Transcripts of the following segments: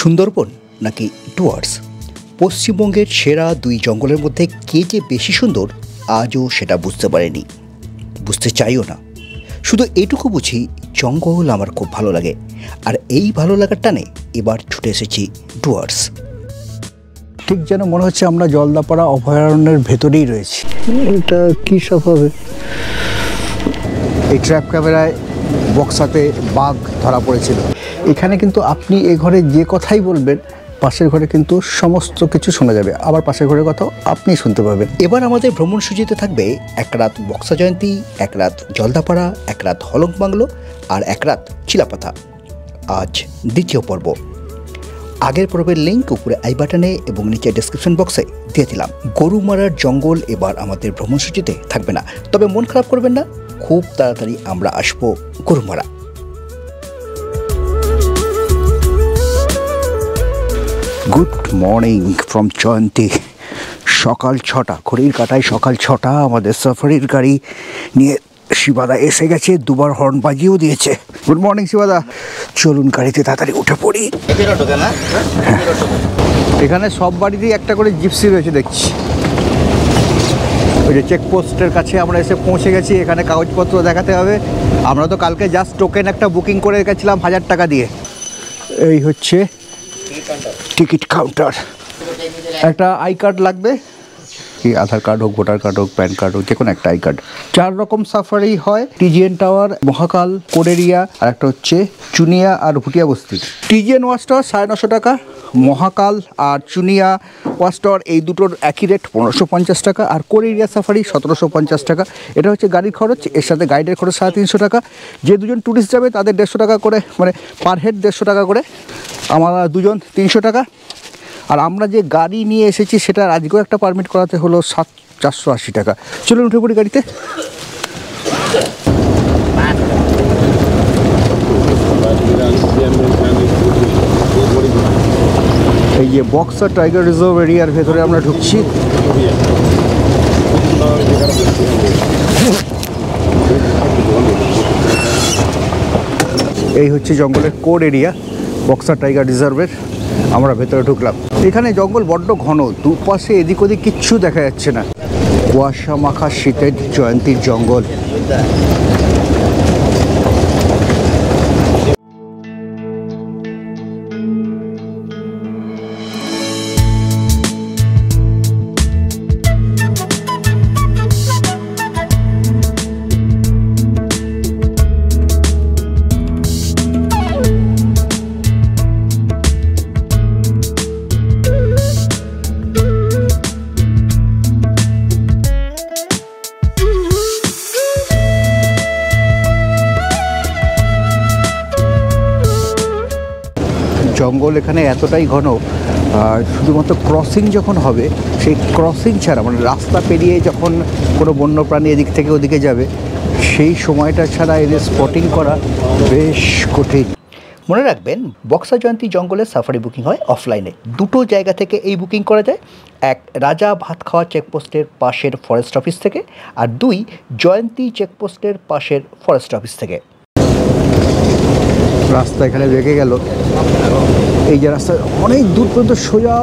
সুন্দরবন নাকি ডুয়ার্স? পশ্চিমবঙ্গের সেরা দুই জঙ্গলের মধ্যে কে যে বেশি সুন্দর আজও সেটা বুঝতে পারিনি, বুঝতে চাইও না। শুধু এটুকু বুঝি জঙ্গল আমার খুব ভালো লাগে, আর এই ভালো লাগার টানে এবার ছুটে এসেছি ডুয়ার্স। ঠিক যেন মনে হচ্ছে আমরা জলদাপাড়া অভয়ারণ্যের ভেতরেই রয়েছি। এটা কী সব হবে? এই ট্র্যাপ ক্যামেরায় বক্সাতে বাঘ ধরা পড়েছিল। এখানে কিন্তু আপনি এ ঘরে যে কথাই বলবেন, পাশের ঘরে কিন্তু সমস্ত কিছু শোনা যাবে, আবার পাশের ঘরের কথাও আপনি শুনতে পাবেন। এবার আমাদের ভ্রমণ সূচিতে থাকবে এক রাত বক্সা জয়ন্তী, এক রাত জলদাপাড়া, এক রাত হলং বাংলো আর এক রাত চিলাপাথা। আজ দ্বিতীয় পর্ব। আগের পর্বের লিঙ্ক উপরে আই বাটনে এবং নিচে ডেসক্রিপশন বক্সে দিয়ে দিলাম। গরুমারার জঙ্গল এবার আমাদের ভ্রমণ সূচিতে থাকবে না, তবে মন খারাপ করবেন না, খুব তাড়াতাড়ি আমরা আসবো গরুমারা। গুড মর্নিং ফ্রম জয়ন্তী। সকাল 6টা, ঘড়ির কাঁটায় সকাল 6টা। আমাদের সাফারির গাড়ি নিয়ে শিবাদা এসে গেছে, দুবার হর্ন বাজিয়েও দিয়েছে। গুড মর্নিং শিবাদা, চলুন গাড়িতে তাড়াতাড়ি উঠে পড়ি। এখানে সব বাড়িতেই একটা করে জিপসি রয়েছে দেখছি। ওই যে চেকপোস্টের কাছে আমরা এসে পৌঁছে গেছি। এখানে কাগজপত্র দেখাতে হবে। আমরা তো কালকে জাস্ট টোকেন একটা বুকিং করে গেছিলাম 1000 টাকা দিয়ে। এই হচ্ছে টিকিট কাউন্টার। একটা আই কার্ড লাগবে, কি আধার কার্ড হোক, ভোটার কার্ড হোক, প্যান কার্ড হোক, যে কোনো একটা আই কার্ড। 4 রকম সাফারি হয়: টিজিএন টাওয়ার, মহাকাল, কোডেরিয়া, আর একটা হচ্ছে চুনিয়া আর ভুটিয়া বস্তি। টিজিএন ওয়াচ টাওয়ার 950 টাকা, মহাকাল আর চুনিয়া ওয়াচ টাওয়ার এই দুটোর একই রেট 1550 টাকা, আর কোডেরিয়া সাফারি 1750 টাকা। এটা হচ্ছে গাড়ির খরচ, এর সাথে গাইডের খরচ 350 টাকা। যে দুজন ট্যুরিস্ট যাবে তাদের 150 টাকা করে, মানে পার হেড 150 টাকা করে। আমরা দুজন 300 টাকা। আর আমরা যে গাড়ি নিয়ে এসেছি সেটার আজকেও একটা পারমিট করাতে হলো 480 টাকা। চলুন উঠে পড়ি গাড়িতে। এই যে বক্সা টাইগার রিজার্ভ এরিয়ার ভেতরে আমরা ঢুকছি। এই হচ্ছে জঙ্গলের কোড এরিয়া বক্সা টাইগার রিজার্ভের। আমরা ভেতরে ঢুকলাম। এখানে জঙ্গল বড্ড ঘন, দুপাশে এদিক ওদিক কিচ্ছু দেখা যাচ্ছে না। কুয়াশা মাখা শীতের জয়ন্তীর জঙ্গল। জঙ্গল এখানে এতটাই ঘন, শুধুমাত্র ক্রসিং যখন হবে, সেই ক্রসিং ছাড়া, মানে রাস্তা পেরিয়ে যখন কোনো বন্যপ্রাণী এদিক থেকে ওদিকে যাবে, সেই সময়টা ছাড়া এদের স্পটিং করা বেশ কঠিন। মনে রাখবেন, বক্সা জয়ন্তী জঙ্গলের সাফারি বুকিং হয় অফলাইনে। দুটো জায়গা থেকে এই বুকিং করা যায়। এক, রাজা ভাত খাওয়া চেকপোস্টের পাশের ফরেস্ট অফিস থেকে, আর 2, জয়ন্তী চেকপোস্টের পাশের ফরেস্ট অফিস থেকে। রাস্তা এখানে রেখে গেল। এই যে রাস্তা অনেক দূর পর্যন্ত সোজা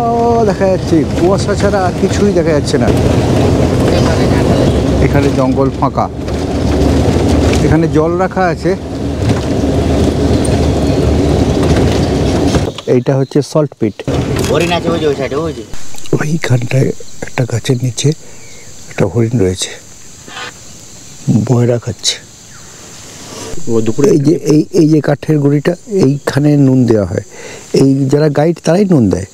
দেখা যাচ্ছে, কুয়াশা ছাড়া আর কিছুই দেখা যাচ্ছে না। এখানে জঙ্গল ফাঁকা, এখানে জল রাখা আছে। এইটা হচ্ছে সল্ট পিট। ওইখানটায় একটা গাছের নিচে একটা হরিণ রয়েছে, বয়রা খাচ্ছে। এই যে কাঠের গুঁড়িটা, এইখানে নুন দেওয়া হয়। এই যারা গাইড তারাই নুন দেয়।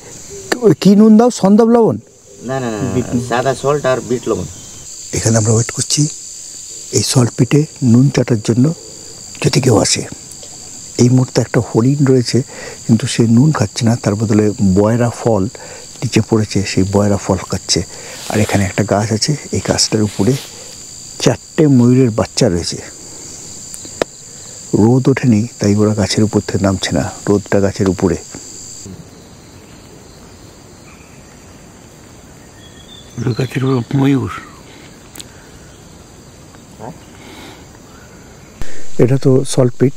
কি নুন দাও? সন্দব লবণ? না, সাদা সল্ট আর বিট লবণ। এখানে আমরা ওয়েট করছি এই সল্ট পিটে নুন চাটার জন্য, যদি কেউ আসে। এই মুহূর্তে একটা হরিণ রয়েছে, কিন্তু সে নুন খাচ্ছে না, তার বদলে বয়রা ফল নিচে পড়েছে, সেই বয়রা ফল খাচ্ছে। আর এখানে একটা গাছ আছে, এই গাছটার উপরে 4টে ময়ূরের বাচ্চা রয়েছে। রোদ ওঠেনি, তাই ওরা গাছের উপর থেকে নামছে না, রোদটা গাছের উপরে। গাছের ময়ূর। এটা তো সল্ট পিট।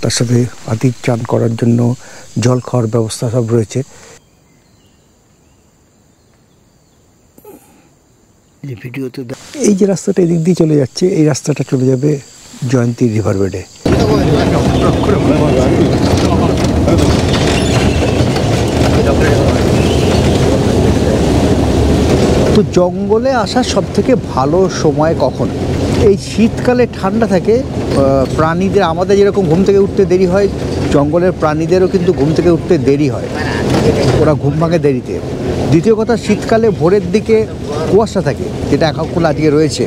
তার সাথে হাতির চান করার জন্য জল খাওয়ার ব্যবস্থা সব রয়েছে। এই যে রাস্তাটা এদিক দিয়ে চলে যাচ্ছে, এই রাস্তাটা চলে যাবে জয়ন্তী রিভার বেডে। তো জঙ্গলে আসার সব থেকে ভালো সময় কখন? এই শীতকালে ঠান্ডা থাকে, প্রাণীদের, আমাদের যেরকম ঘুম থেকে উঠতে দেরি হয়, জঙ্গলের প্রাণীদেরও কিন্তু ঘুম থেকে উঠতে দেরি হয়, ওরা ঘুম ভাঙে দেরিতে। দ্বিতীয় কথা, শীতকালে ভোরের দিকে কুয়াশা থাকে, যেটা এখন আজকে রয়েছে।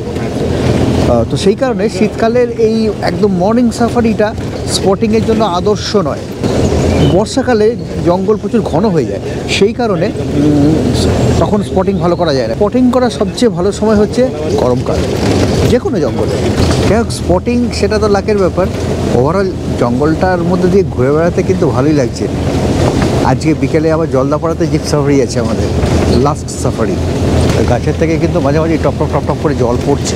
তো সেই কারণে শীতকালের এই একদম মর্নিং সাফারিটা স্পটিংয়ের জন্য আদর্শ নয়। বর্ষাকালে জঙ্গল প্রচুর ঘন হয়ে যায়, সেই কারণে তখন স্পটিং ভালো করা যায় না। স্পটিং করার সবচেয়ে ভালো সময় হচ্ছে গরমকাল, যে কোনো জঙ্গলে। যাই হোক, স্পটিং সেটা তো লাকের ব্যাপার। ওভারঅল জঙ্গলটার মধ্যে দিয়ে ঘুরে বেড়াতে কিন্তু ভালোই লাগছে। আজকে বিকেলে আবার জলদাপাড়াতে জিপ সাফারি আছে আমাদের, লাস্ট সাফারি। গাছের থেকে কিন্তু মাঝে মাঝে টপ টপ টপ টপ করে জল পড়ছে।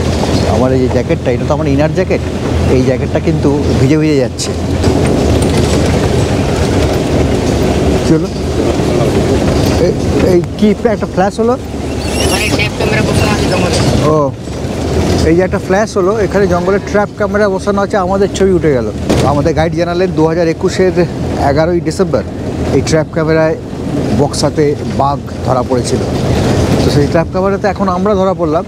আমার এই যে জ্যাকেটটা, এটা তো আমার ইনার জ্যাকেট, এই জ্যাকেটটা কিন্তু ভিজে ভিজে যাচ্ছে। চলো, এই কি একটা ফ্ল্যাশ হলো? ও, এই যে একটা ফ্ল্যাশ হলো, এখানে জঙ্গলের ট্র্যাপ ক্যামেরা বসানো আছে, আমাদের ছবি উঠে গেল। আমাদের গাইড জানালেন 2021-এর 11ই ডিসেম্বর এই ট্র্যাপ ক্যামেরায় বক্সাতে বাঘ ধরা পড়েছিল। তো সেই ট্র্যাপ ক্যামেরাতে এখন আমরা ধরা পড়লাম।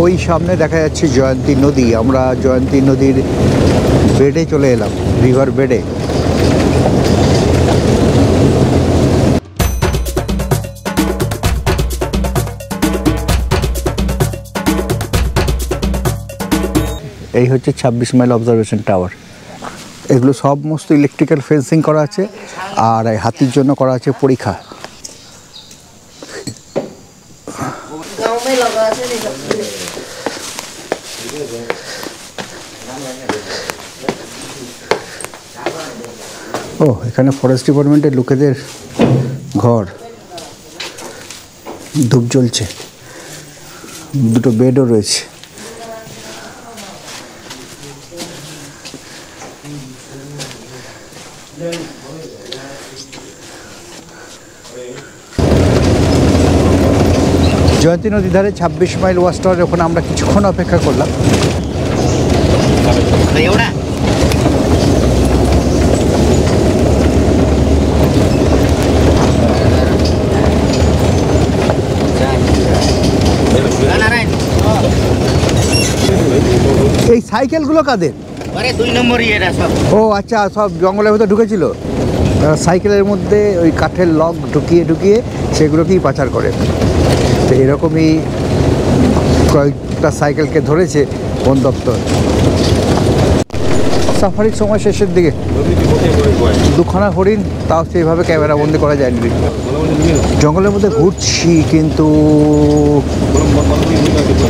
ওই সামনে দেখা যাচ্ছে জয়ন্তী নদী। আমরা জয়ন্তী নদীর বেডে চলে এলাম, রিভার বেডে। এই হচ্ছে 26 মাইল অবজারভেশন টাওয়ার। এগুলো সমস্ত ইলেকট্রিক্যাল ফেন্সিং করা আছে, আর এই হাতির জন্য করা আছে পরীক্ষা। ও, এখানে ফরেস্ট ডিপার্টমেন্টের লোকেদের ঘর, ধূপ জ্বলছে, দুটো বেডও রয়েছে। জয়ন্তী নদীর ধারে 26 মাইল ওয়াচ টাওয়ার, ওখানে আমরা কিছুক্ষণ অপেক্ষা করলাম। এই সাইকেলগুলো কাদের? 2 নম্বরই এরা সব। ও আচ্ছা, সব জঙ্গলের ভেতর ঢুকেছিল, সাইকেলের মধ্যে ওই কাঠের লক ঢুকিয়ে ঢুকিয়ে সেগুলোকেই পাচার করে। তো এরকমই কয়েকটা সাইকেলকে ধরেছে বন দপ্তর। সাফারির সময় শেষের দিকে দুখানা হরিণ, তাও সেইভাবে ক্যামেরা বন্দি করা যায়নি। জঙ্গলের মধ্যে ঘুরছি, কিন্তু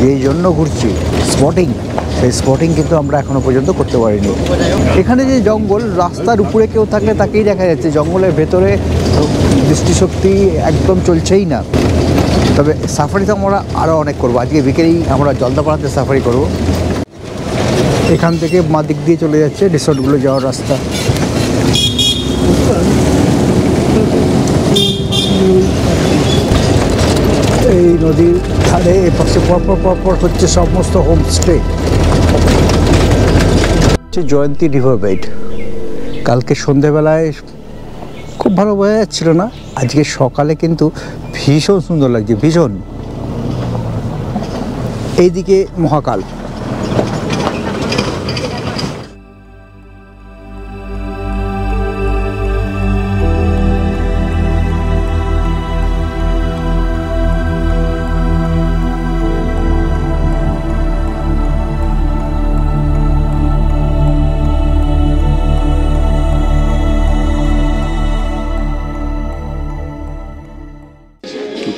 এই জন্য ঘুরছি স্পটিং, সেই স্পটিং কিন্তু আমরা এখনো পর্যন্ত করতে পারিনি। এখানে যে জঙ্গল, রাস্তার উপরে কেউ থাকলে তাকেই দেখা যাচ্ছে, জঙ্গলের ভেতরে দৃষ্টিশক্তি একদম চলছেই না। তবে সাফারি তো আমরা আরও অনেক করবো। আজকে বিকেলেই আমরা জলদাপাড়াতে সাফারি করব। এখান থেকে মা দিক দিয়ে চলে যাচ্ছে রিসোর্টগুলো যাওয়ার রাস্তা। এই নদীর ধারে এপাশে পরপর পরপর হচ্ছে সমস্ত হোমস্টে। জয়ন্তী রিভার বেড। কালকে সন্ধেবেলায় খুব ভালো বোঝা যাচ্ছিল না, আজকে সকালে কিন্তু ভীষণ সুন্দর লাগছে, ভীষণ। এইদিকে মহাকাল।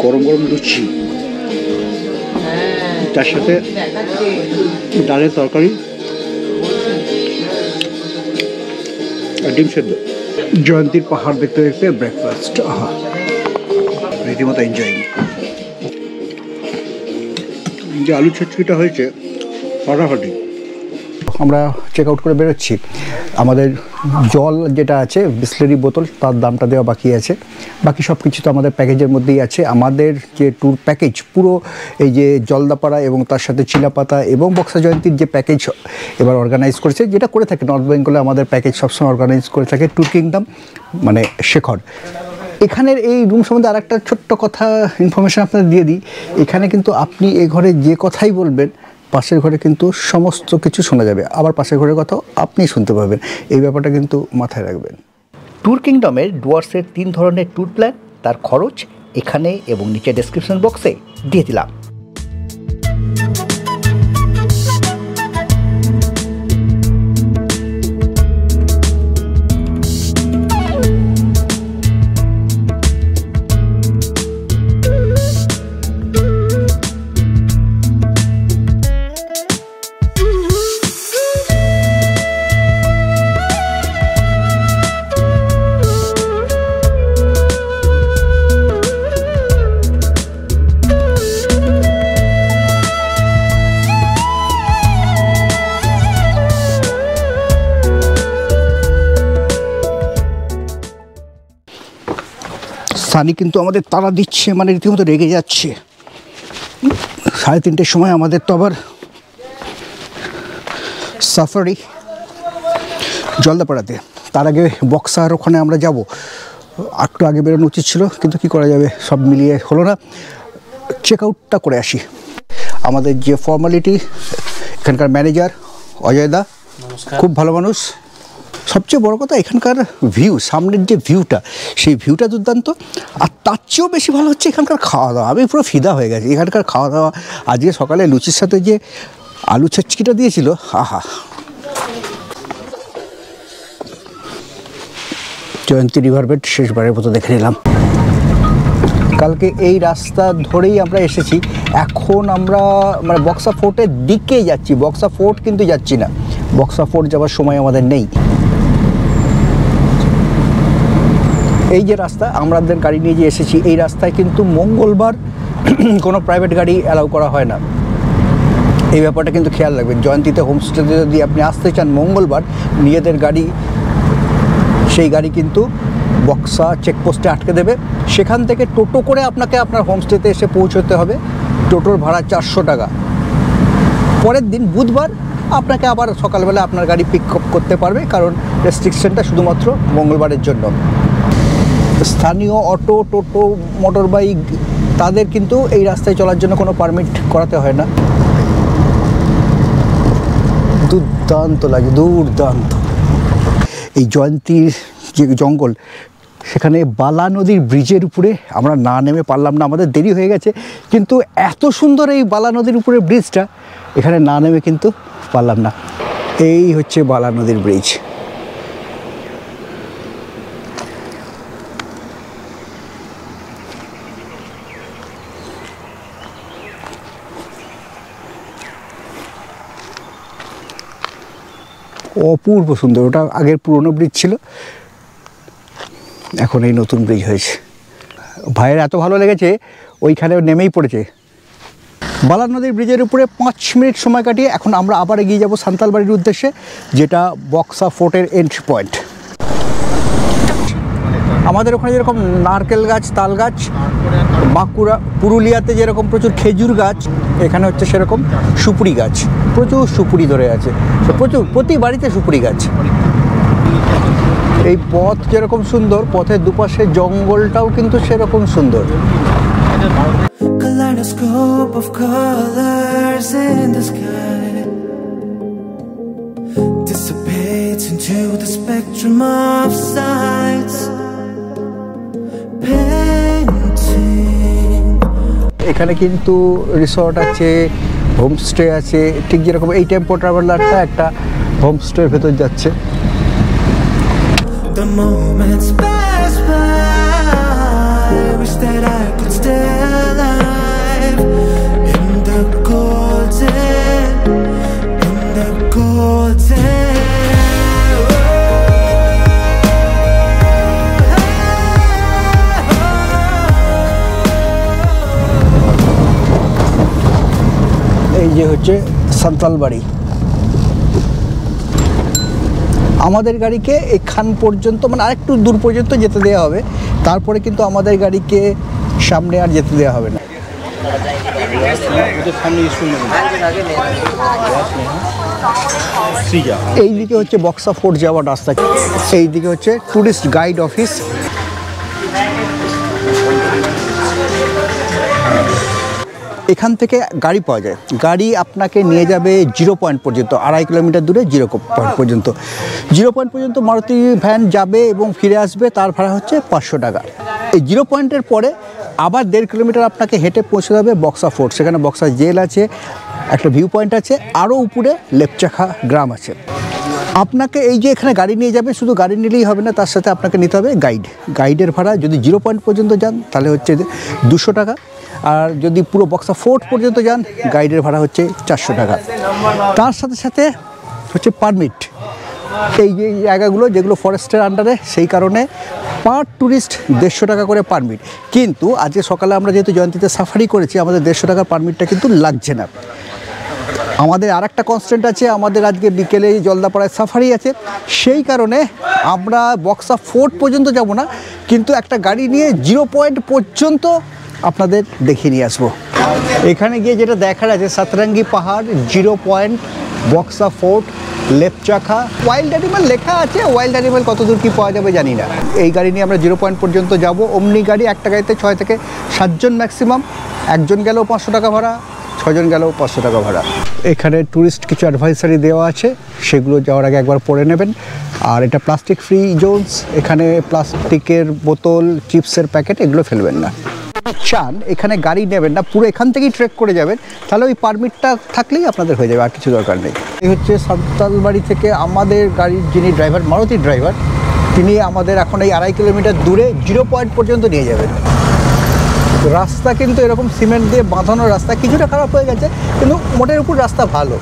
গরম গরম লুচি, তার সাথে ডালের তরকারি আর ডিম সেদ্ধ। জয়ন্তীর পাহাড় দেখতে দেখতে ব্রেকফাস্ট, আহা, রীতিমতো এনজয়িং। যে আলু চচ্চড়িটা হয়েছে ফাটাফাটি। আমরা চেক আউট করে বেরোচ্ছি। আমাদের জল যেটা আছে বিসলেরি বোতল তার দামটা দেওয়া বাকি আছে, বাকি সব কিছু তো আমাদের প্যাকেজের মধ্যেই আছে। আমাদের যে ট্যুর প্যাকেজ পুরো এই যে জলদাপাড়া এবং তার সাথে চিলাপাতা এবং বক্সা জয়ন্তীর যে প্যাকেজ এবার অর্গানাইজ করেছে, যেটা করে থাকে নর্থ বেঙ্গলে আমাদের প্যাকেজ সবসময় অর্গানাইজ করে থাকে ট্যুর কিংডম মানে শেখর। এখানের এই রুম সম্বন্ধে আর একটা ছোট্ট কথা ইনফরমেশান আপনাদের দিয়ে দিই, এখানে কিন্তু আপনি এই ঘরে যে কথাই বলবেন পাশের ঘরে কিন্তু সমস্ত কিছু শোনা যাবে, আবার পাশের ঘরের কথাও আপনি শুনতে পাবেন, এই ব্যাপারটা কিন্তু মাথায় রাখবেন। ট্যুর কিংডমের ডুয়ার্সের 3 ধরনের ট্যুর প্ল্যান, তার খরচ এখানে এবং নিচে ডেসক্রিপশন বক্সে দিয়ে দিলাম। সানি কিন্তু আমাদের তাড়া দিচ্ছে, মানে রীতিমতো রেগে যাচ্ছে। 3:30 সময় আমাদের তো আবার সাফারি জলদাপাড়াতে, তার আগে বক্সার ওখানে আমরা যাব, একটু আগে বেরোনো উচিত ছিল কিন্তু কি করা যাবে, সব মিলিয়ে হলো না। চেক আউটটা করে আসি। আমাদের যে ফর্মালিটি, এখানকার ম্যানেজার অজয়দা খুব ভালো মানুষ। সবচেয়ে বড় কথা এখানকার ভিউ, সামনের যে ভিউটা সেই ভিউটা দুর্দান্ত, আর তার চেয়েও বেশি ভালো হচ্ছে এখানকার খাওয়া দাওয়া। আমি পুরো ফিদা হয়ে গেছি এখানকার খাওয়া দাওয়া। আজকে সকালে লুচির সাথে যে আলু ছচকিটা দিয়েছিল, আহা। জয়ন্তী রিভার বেড শেষবারের মতো দেখে নিলাম। কালকে এই রাস্তা ধরেই আমরা এসেছি, এখন আমরা মানে বক্সা ফোর্টের দিকেই যাচ্ছি, বক্সা ফোর্ট কিন্তু যাচ্ছি না, বক্সা ফোর্ট যাওয়ার সময় আমাদের নেই। এই যে রাস্তা আমাদের গাড়ি নিয়ে যে এসেছি, এই রাস্তায় কিন্তু মঙ্গলবার কোনো প্রাইভেট গাড়ি অ্যালাউ করা হয় না, এই ব্যাপারটা কিন্তু খেয়াল রাখবেন। জয়ন্তীতে হোমস্টেতে যদি আপনি আসতে চান মঙ্গলবার, নিজেদের গাড়ি, সেই গাড়ি কিন্তু বক্সা চেকপোস্টে আটকে দেবে, সেখান থেকে টোটো করে আপনাকে আপনার হোমস্টেতে এসে পৌঁছতে হবে। টোটোর ভাড়া 400 টাকা। পরের দিন বুধবার আপনাকে আবার সকালবেলা আপনার গাড়ি পিক আপ করতে পারবে, কারণ রেস্ট্রিকশনটা শুধুমাত্র মঙ্গলবারের জন্য। স্থানীয় অটো, টোটো, মোটর বাইক তাদের কিন্তু এই রাস্তায় চলার জন্য কোনো পারমিট করাতে হয় না। দুর্দান্ত লাগে, দুর্দান্ত। এই জয়ন্তীর যে জঙ্গল, সেখানে বালা নদীর ব্রিজের উপরে আমরা না নেমে পারলাম না, আমাদের দেরি হয়ে গেছে, কিন্তু এত সুন্দর এই বালা নদীর উপরে ব্রিজটা, এখানে না নেমে কিন্তু পারলাম না। এই হচ্ছে বালা নদীর ব্রিজ। অপূর্ব সুন্দর। ওটা আগের পুরনো ব্রিজ ছিল, এখন এই নতুন ব্রিজ হয়েছে। ভাইয়ের এত ভালো লেগেছে ওইখানে নেমেই পড়েছে। বালা নদীর ব্রিজের উপরে 5 মিনিট সময় কাটিয়ে এখন আমরা আবার এগিয়ে যাব সান্তালবাড়ির উদ্দেশ্যে, যেটা বক্সা ফোর্টের এন্ট্রি পয়েন্ট। আমাদের ওখানে যেরকম নারকেল গাছ, তাল গাছ, বাঁকুড়া পুরুলিয়াতে যেরকম প্রচুর খেজুর গাছ, এখানে হচ্ছে সেরকম সুপুরি গাছ, প্রচুর সুপুরি ধরে আছে, প্রচুর, প্রতি বাড়িতে সুপুরি গাছ। এই পথ যেরকম সুন্দর, পথের দুপাশে জঙ্গলটাও কিন্তু সেরকম সুন্দর। Kaleidoscope of colors in the sky dissipates into the spectrum of sights, painting. এখানে কিন্তু রিসর্ট আছে, হোমস্টে আছে, ঠিক যেরকম এই টেম্পো ট্রাভেলারটা একটা হোমস্টের ভেতর যাচ্ছে। The moments pass by, wish that I could stay alive in the golden এই যে হচ্ছে সান্তালবাড়ি। আমাদের গাড়িকে এখান পর্যন্ত মানে আরেকটু দূর পর্যন্ত যেতে দেওয়া হবে, তারপরে কিন্তু আমাদের গাড়িকে সামনে আর যেতে দেওয়া হবে না। এই দিকে হচ্ছে বক্সা ফোর্ট যাওয়ার রাস্তা, এই দিকে হচ্ছে ট্যুরিস্ট গাইড অফিস। এখান থেকে গাড়ি পাওয়া যায়, গাড়ি আপনাকে নিয়ে যাবে 0 পয়েন্ট পর্যন্ত, 2.5 কিলোমিটার দূরে 0 পয়েন্ট পর্যন্ত। 0 পয়েন্ট পর্যন্ত মারুতি ভ্যান যাবে এবং ফিরে আসবে, তার ভাড়া হচ্ছে 500 টাকা। এই 0 পয়েন্টের পরে আবার 1.5 কিলোমিটার আপনাকে হেঁটে পৌঁছে যাবে বক্সা ফোর্ট। সেখানে বক্সা জেল আছে, একটা ভিউ পয়েন্ট আছে, আরও উপরে লেপচাখা গ্রাম আছে। আপনাকে এই যে এখানে গাড়ি নিয়ে যাবে, শুধু গাড়ি নিলেই হবে না, তার সাথে আপনাকে নিতে হবে গাইড। গাইডের ভাড়া যদি 0 পয়েন্ট পর্যন্ত যান তাহলে হচ্ছে 200 টাকা, আর যদি পুরো বক্সা ফোর্ট পর্যন্ত যান গাইডের ভাড়া হচ্ছে 400 টাকা। তার সাথে সাথে হচ্ছে পারমিট। এই যে জায়গাগুলো যেগুলো ফরেস্টের আন্ডারে, সেই কারণে পার ট্যুরিস্ট 150 টাকা করে পারমিট। কিন্তু আজকে সকালে আমরা যেহেতু জয়ন্তীতে সাফারি করেছি, আমাদের 150 টাকার পারমিটটা কিন্তু লাগছে না। আমাদের আর একটা কনস্ট্যান্ট আছে, আমাদের আজকে বিকেলে জলদাপাড়ায় সাফারি আছে, সেই কারণে আমরা বক্সা ফোর্ট পর্যন্ত যাব না, কিন্তু একটা গাড়ি নিয়ে 0 পয়েন্ট পর্যন্ত আপনাদের দেখিয়ে নিয়ে আসবো। এখানে গিয়ে যেটা দেখার আছে, সাতরাঙ্গি পাহাড়, 0 point, Buxa fort, Lepchakha. Wild animal লেখা আছে, ওয়াইল্ড অ্যানিমাল কত দূর কী পাওয়া যাবে জানি না। এই গাড়ি নিয়ে আমরা 0 পয়েন্ট পর্যন্ত যাব। অমনি গাড়ি, একটা গাড়িতে 6 থেকে 7 জন ম্যাক্সিমাম, একজন গেলেও 500 টাকা ভাড়া, 6 জন গেলেও 500 টাকা ভাড়া। এখানে ট্যুরিস্ট কিছু অ্যাডভাইসারি দেওয়া আছে, সেগুলো যাওয়ার আগে একবার পড়ে নেবেন। আর এটা প্লাস্টিক ফ্রি জোনস, এখানে প্লাস্টিকের বোতল, চিপসের প্যাকেট এগুলো ফেলবেন না। চান এখানে গাড়ি নেবেন না, পুরো এখান থেকেই ট্রেক করে যাবেন, তাহলে ওই পারমিটটা থাকলেই আপনাদের হয়ে যাবে, আর কিছু দরকার নেই। এই হচ্ছে সান্তালবাড়ি থেকে আমাদের গাড়ির যিনি ড্রাইভার, মারুতি ড্রাইভার, তিনি আমাদের এখন এই 2.5 কিলোমিটার দূরে 0 পয়েন্ট পর্যন্ত নিয়ে যাবেন। রাস্তা কিন্তু এরকম সিমেন্ট দিয়ে বাঁধানো রাস্তা, কিছুটা খারাপ হয়ে গেছে, কিন্তু মোটের উপর রাস্তা ভালো।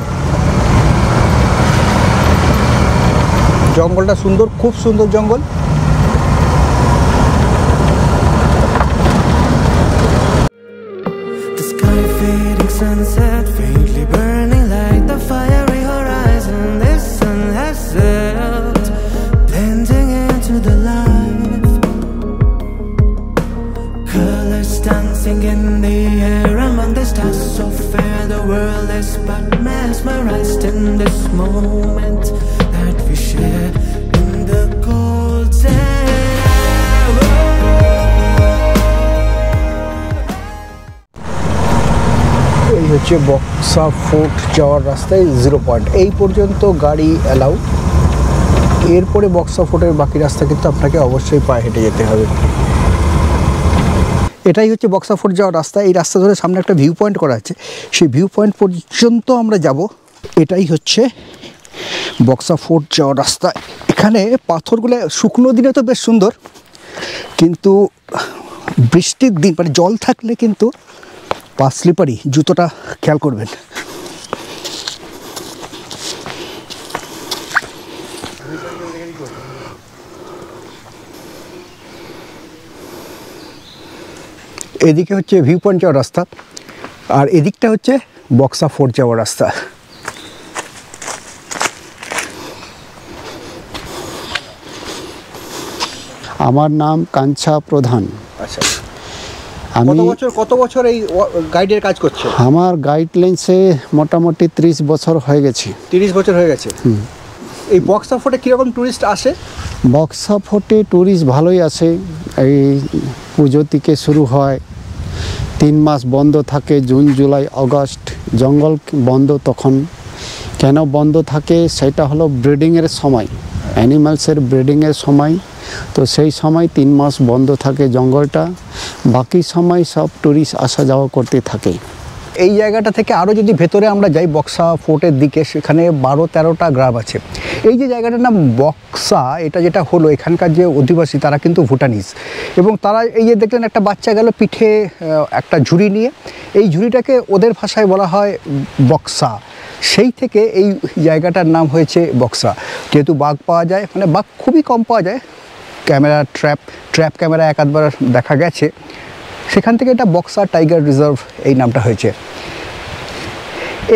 জঙ্গলটা সুন্দর, খুব সুন্দর জঙ্গল। The sky fading, sunset faintly burning like the fiery horizon. The sun has set, blending into the light. Colors dancing in the air among the stars, so fair the world is but mesmerized in this moment that we share in the golden hour. এই হচ্ছে Buxa fort যাওয়ার রাস্তায় 0 point, এই পর্যন্ত গাড়ি allow. এরপরে বক্সা ফোর্টের বাকি রাস্তা কিন্তু আপনাকে অবশ্যই পায়ে হেঁটে যেতে হবে। এটাই হচ্ছে বক্সা ফোর্ট যাওয়ার রাস্তা। এই রাস্তা ধরে সামনে একটা ভিউ পয়েন্ট করা আছে, সেই ভিউ পয়েন্ট পর্যন্ত আমরা যাব। এটাই হচ্ছে বক্সা ফোর্ট যাওয়ার রাস্তা। এখানে পাথরগুলো শুকনো দিনে তো বেশ সুন্দর, কিন্তু বৃষ্টির দিন মানে জল থাকলে কিন্তু পা স্লিপারি, জুতোটা খেয়াল করবেন। এদিকে হচ্ছে ভিউ পয়েন্ট যাওয়ার রাস্তা, আর এদিকটা হচ্ছে বক্সা ফোর্ট যাওয়ার রাস্তা। আমার নাম কাঞ্চা প্রধান। আচ্ছা, আমি কত বছর এই গাইডের কাজ করছে? আমার গাইডলাইন্সে মোটামুটি 30 বছর হয়ে গেছে। 30 বছর হয়ে গেছে। এই বক্সা ফোর্টে কীরকম ট্যুরিস্ট আসে? বক্সা ফোর্টে ট্যুরিস্ট ভালোই আছে। এই পুজো থেকে শুরু হয়, 3 মাস বন্ধ থাকে, জুন জুলাই আগস্ট। জঙ্গল বন্ধ তখন। কেন বন্ধ থাকে সেটা হলো ব্রিডিংয়ের সময়, অ্যানিমালসের ব্রিডিংয়ের সময়। তো সেই সময় 3 মাস বন্ধ থাকে জঙ্গলটা, বাকি সময় সব ট্যুরিস্ট আসা যাওয়া করতে থাকে। এই জায়গাটা থেকে আরও যদি ভেতরে আমরা যাই বক্সা ফোর্টের দিকে, সেখানে 12-13টা গ্রাম আছে। এই যে জায়গাটার নাম বক্সা, এটা যেটা হলো এখানকার যে অধিবাসী তারা কিন্তু ভুটানিজ, এবং তারা এই যে দেখলেন একটা বাচ্চা গেল পিঠে একটা ঝুড়ি নিয়ে, এই ঝুড়িটাকে ওদের ভাষায় বলা হয় বক্সা। সেই থেকে এই জায়গাটার নাম হয়েছে বক্সা। যেহেতু বাঘ পাওয়া যায়, মানে বাঘ খুবই কম পাওয়া যায়, ক্যামেরা ট্র্যাপ ক্যামেরা এক আধবার দেখা গেছে, সেখান থেকে এটা বক্সা টাইগার রিজার্ভ এই নামটা হয়েছে।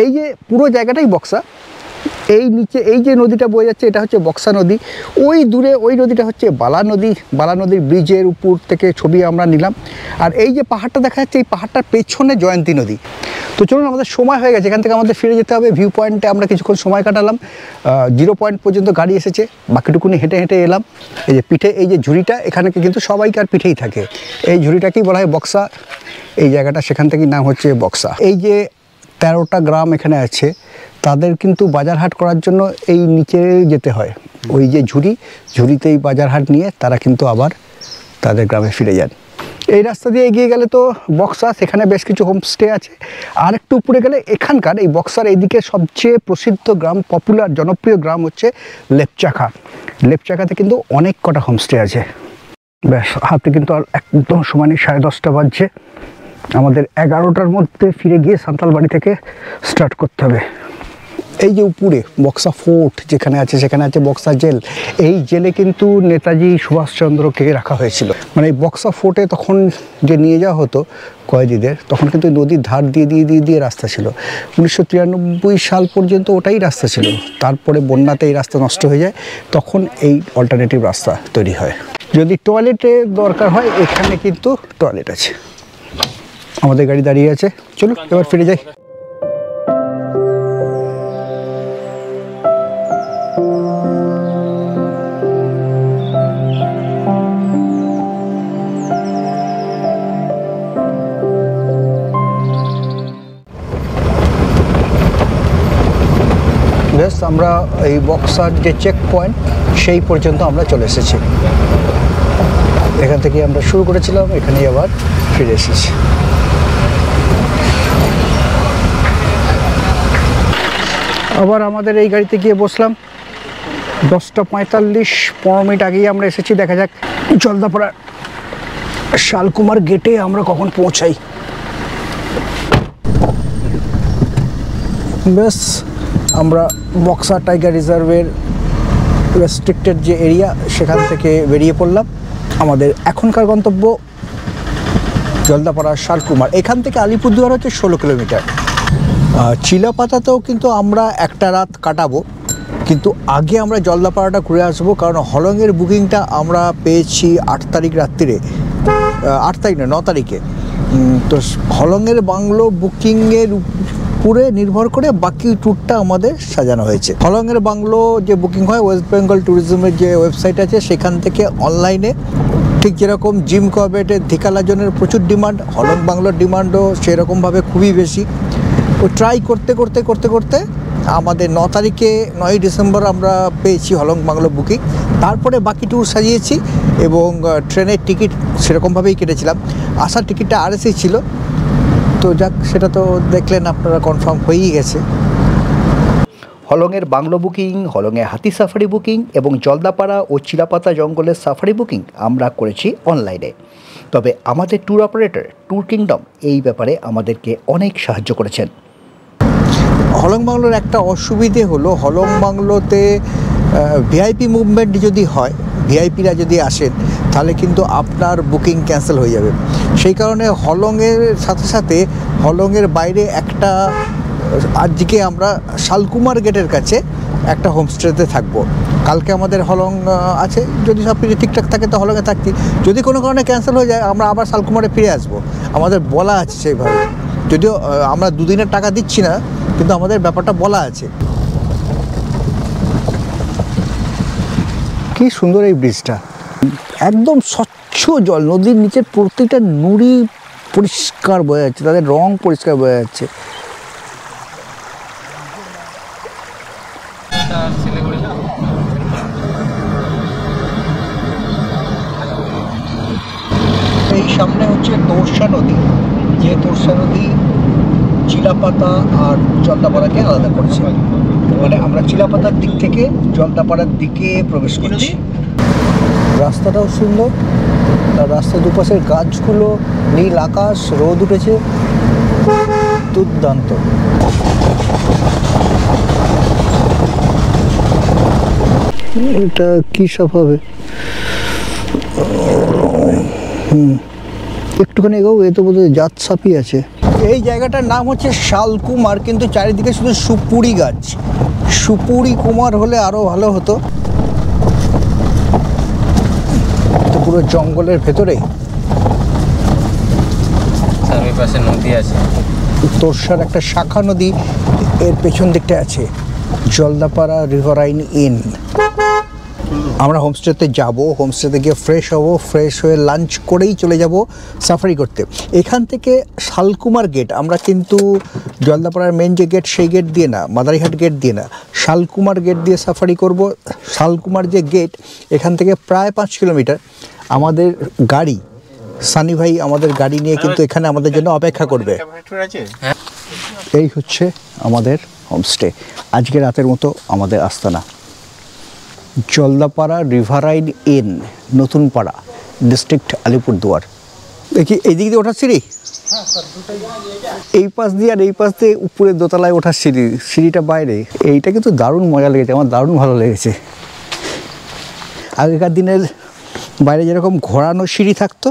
এই যে পুরো জায়গাটাই বক্সা, এই নিচে এই যে নদীটা বয়ে যাচ্ছে এটা হচ্ছে বক্সা নদী, ওই দূরে ওই নদীটা হচ্ছে বালা নদী। বালা নদীর ব্রিজের উপর থেকে ছবি আমরা নিলাম। আর এই যে পাহাড়টা দেখা যাচ্ছে এই পাহাড়টার পেছনে জয়ন্তী নদী। তো চলুন, আমাদের সময় হয়ে গেছে, এখান থেকে আমাদের ফিরে যেতে হবে। ভিউ পয়েন্টে আমরা কিছুক্ষণ সময় কাটালাম, 0 পয়েন্ট পর্যন্ত গাড়ি এসেছে, বাকিটুকুনি হেঁটে হেঁটে এলাম। এই যে পিঠে এই যে ঝুড়িটা, এখানে কিন্তু সবাইকার পিঠেই থাকে। এই ঝুড়িটাকেই বলা হয় বক্সা, এই জায়গাটা সেখান থেকেই নাম হচ্ছে বক্সা। এই যে 13টা গ্রাম এখানে আছে, তাদের কিন্তু বাজারহাট করার জন্য এই নিচে যেতে হয়। ওই যে ঝুড়িতেই বাজারহাট নিয়ে তারা কিন্তু আবার তাদের গ্রামে ফিরে যান। এই রাস্তা দিয়ে এগিয়ে গেলে তো বক্সা, সেখানে বেশ কিছু হোমস্টে আছে। আর একটু উপরে গেলে এখানকার এই বক্সার এইদিকে সবচেয়ে প্রসিদ্ধ গ্রাম, পপুলার জনপ্রিয় গ্রাম হচ্ছে লেপচাখা। লেপচাখাতে কিন্তু অনেক কটা হোমস্টে আছে। ব্যাস, হাতে কিন্তু আর একদম সমানে 10:30 বাজছে। আমাদের 11টার মধ্যে ফিরে গিয়ে সান্তাল বাড়ি থেকে স্টার্ট করতে হবে। এই যে উপরে বক্সা ফোর্ট যেখানে আছে, সেখানে আছে বক্সা জেল। এই জেলে কিন্তু নেতাজি সুভাষচন্দ্রকে রাখা হয়েছিল। মানে এই বক্সা ফোর্টে তখন যে নিয়ে যাওয়া হতো কয়েদিদের, তখন কিন্তু নদীর ধার দিয়ে রাস্তা ছিল। 1993 সাল পর্যন্ত ওটাই রাস্তা ছিল। তারপরে বন্যাতে এই রাস্তা নষ্ট হয়ে যায়, তখন এই অল্টারনেটিভ রাস্তা তৈরি হয়। যদি টয়লেটের দরকার হয়, এখানে কিন্তু টয়লেট আছে। আমাদের গাড়ি দাঁড়িয়ে আছে, চলুন এবার ফিরে যাই। বেশ, আমরা এই বক্সার যে চেক পয়েন্ট সেই পর্যন্ত আমরা চলে এসেছি। এখান থেকে আমরা শুরু করেছিলাম, এখানেই আবার ফিরে এসেছি। আবার আমাদের এই গাড়িতে গিয়ে বসলাম। 10:45, 15 মিনিট আগেই আমরা এসেছি। দেখা যাক জলদাপাড়ার শালকুমার গেটে আমরা কখন পৌঁছাই। বেশ, আমরা বক্সা টাইগার রিজার্ভের রেস্ট্রিক্টেড যে এরিয়া, সেখান থেকে বেরিয়ে পড়লাম। আমাদের এখনকার গন্তব্য জলদাপাড়া শালকুমার। এখান থেকে আলিপুরদুয়ার হচ্ছে 16 কিলোমিটার। চিলাপাতাতেও কিন্তু আমরা একটা রাত কাটাবো, কিন্তু আগে আমরা জলদাপাড়াটা ঘুরে আসবো, কারণ হলংয়ের বুকিংটা আমরা পেয়েছি 8 তারিখ রাত্রিরে, 8 তারিখ না 9 তারিখে। তো হলংয়ের বাংলো বুকিংয়ের উপরে নির্ভর করে বাকি ট্যুরটা আমাদের সাজানো হয়েছে। হলংয়ের বাংলো যে বুকিং হয়, ওয়েস্ট বেঙ্গল ট্যুরিজমের যে ওয়েবসাইট আছে, সেখান থেকে অনলাইনে, ঠিক যেরকম জিম করবেটের ধিকালাজনের প্রচুর ডিমান্ড, হলং বাংলোর ডিমান্ডও সেরকমভাবে খুবই বেশি। ও ট্রাই করতে করতে করতে করতে আমাদের 9 তারিখে 9ই ডিসেম্বর আমরা পেয়েছি হলং বাংলো বুকিং। তারপরে বাকি ট্যুর সাজিয়েছি এবং ট্রেনের টিকিট সেরকমভাবেই কেটেছিলাম। আসার টিকিটটা আরএসি ছিল, তো যাক, সেটা তো দেখলেন আপনারা, কনফার্ম হয়েই গেছে। হলংয়ের বাংলো বুকিং, হলংয়ে হাতি সাফারি বুকিং এবং জলদাপাড়া ও চিলাপাতা জঙ্গলের সাফারি বুকিং আমরা করেছি অনলাইনে। তবে আমাদের ট্যুর অপারেটর ট্যুর কিংডম এই ব্যাপারে আমাদেরকে অনেক সাহায্য করেছেন। হলং বাংলোর একটা অসুবিধে হলো, হলং বাংলোতে ভিআইপি মুভমেন্ট যদি হয়, ভিআইপিরা যদি আসেন, তাহলে কিন্তু আপনার বুকিং ক্যান্সেল হয়ে যাবে। সেই কারণে হলংয়ের সাথে সাথে হলংয়ের বাইরে একটা, আজকে আমরা শালকুমার গেটের কাছে একটা হোমস্টেতে থাকবো। কালকে আমাদের হলং আছে, যদি সব কিছু ঠিকঠাক থাকে তো হলংয়ে থাকছি। যদি কোনো কারণে ক্যান্সেল হয়ে যায়, আমরা আবার শালকুমারে ফিরে আসবো, আমাদের বলা আছে সেইভাবে। যদিও আমরা 2 দিনের টাকা দিচ্ছি না, কিন্তু আমাদের ব্যাপারটা বলা আছে। কি সুন্দর এই ব্রিজটা, একদম স্বচ্ছ জল, নদীর নিচের প্রতিটা নুড়ি পরিষ্কার বয়ে যাচ্ছে, তাদের রং পরিষ্কার বয়ে যাচ্ছে। এই সামনে হচ্ছে তোরসা নদী, যে তোরসা নদী চিলাপাতা আর জলদাপাড়াকে আলাদা করছে। মানে আমরা চিলাপাতার দিক থেকে জলদাপাড়ার দিকে প্রবেশ করছি। রাস্তাটাও সুন্দর, আর রাস্তার দুপাশের গাছগুলো, নীল আকাশ, রোদ উঠেছে, দুর্দান্ত। এটা কি সব হবে? একটুখানি এগো, এ তো বোধহয় জাত সাপই আছে। এই জায়গাটার নাম হচ্ছে শালকুমার, কিন্তু চারিদিকে শুধু সুপুরি গাছ। সুপুরি কুমার হলে আরও ভালো হতো। তো পুরো জঙ্গলের ভেতরে ওই পাশে নদী আছে, তোরসার একটা শাখা নদী এর পেছন দিকটা আছে, জলদাপাড়া রিভারাইন ইন। আমরা হোমস্টেতে যাব, হোমস্টেতে গিয়ে ফ্রেশ হব, ফ্রেশ হয়ে লাঞ্চ করেই চলে যাব সাফারি করতে। এখান থেকে শালকুমার গেট, আমরা কিন্তু জলদাপাড়ার মেন যে গেট সেই গেট দিয়ে না, মাদারিহাট গেট দিয়ে না, শালকুমার গেট দিয়ে সাফারি করব। শালকুমার যে গেট, এখান থেকে প্রায় 5 কিলোমিটার। আমাদের গাড়ি, সানি ভাই আমাদের গাড়ি নিয়ে কিন্তু এখানে আমাদের জন্য অপেক্ষা করবে। এই হচ্ছে আমাদের হোমস্টে, আজকে রাতের মতো আমাদের আস্তানা। জলদাপাড়া রিভারাইন ইন, নতুন পাড়া, ডিস্ট্রিক্ট আলিপুরদুয়ার। দেখি এই দিক দিয়ে ওঠার সিঁড়ি, এই পাশ দিয়ে আর এই পাশ দিয়ে উপরে দোতলায় ওঠার সিঁড়ি, সিঁড়িটা বাইরে। এইটা কিন্তু দারুণ মজা লেগেছে, আমার দারুণ ভালো লেগেছে। আগেকার দিনের বাইরে যেরকম ঘোরানো সিঁড়ি থাকতো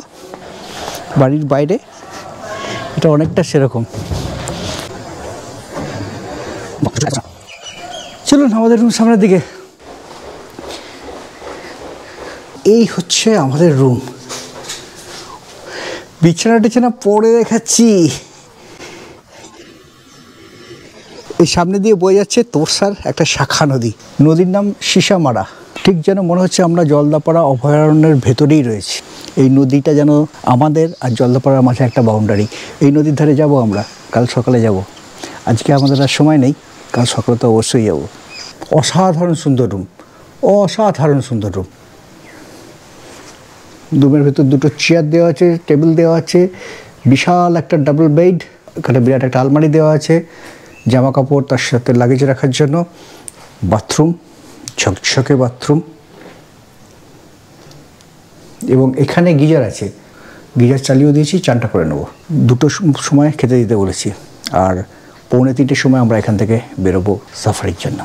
বাড়ির বাইরে, এটা অনেকটা সেরকম। চলুন আমাদের রুম সামনের দিকে। এই হচ্ছে আমাদের রুম। বিছানা টিছানা পরে দেখাচ্ছি। এই সামনে দিয়ে বয়ে যাচ্ছে তোরসার একটা শাখা নদী, নদীর নাম সিসামারা। ঠিক যেন মনে হচ্ছে আমরা জলদাপাড়া অভয়ারণ্যের ভেতরেই রয়েছি। এই নদীটা যেন আমাদের আর জলদাপাড়ার মাঝে একটা বাউন্ডারি। এই নদীর ধারে যাব আমরা, কাল সকালে যাব। আজকে আমাদের আর সময় নেই, কাল সকালে তো অবশ্যই যাব। অসাধারণ সুন্দর রুম, অসাধারণ সুন্দর রুম। রুমের ভেতর দুটো চেয়ার দেওয়া আছে, টেবিল দেওয়া আছে, বিশাল একটা ডাবল বেড, এখানে বিরাট একটা আলমারি দেওয়া আছে, জামা কাপড় তার সাথে লাগেজ রাখার জন্য, বাথরুম, ঝকঝকে বাথরুম, এবং এখানে গিজার আছে। গিজার চালিয়েও দিয়েছি, চানটা করে নেবো। 2টোর সময় খেতে দিতে বলেছি, আর 2:45 সময় আমরা এখান থেকে বেরোবো সাফারির জন্য।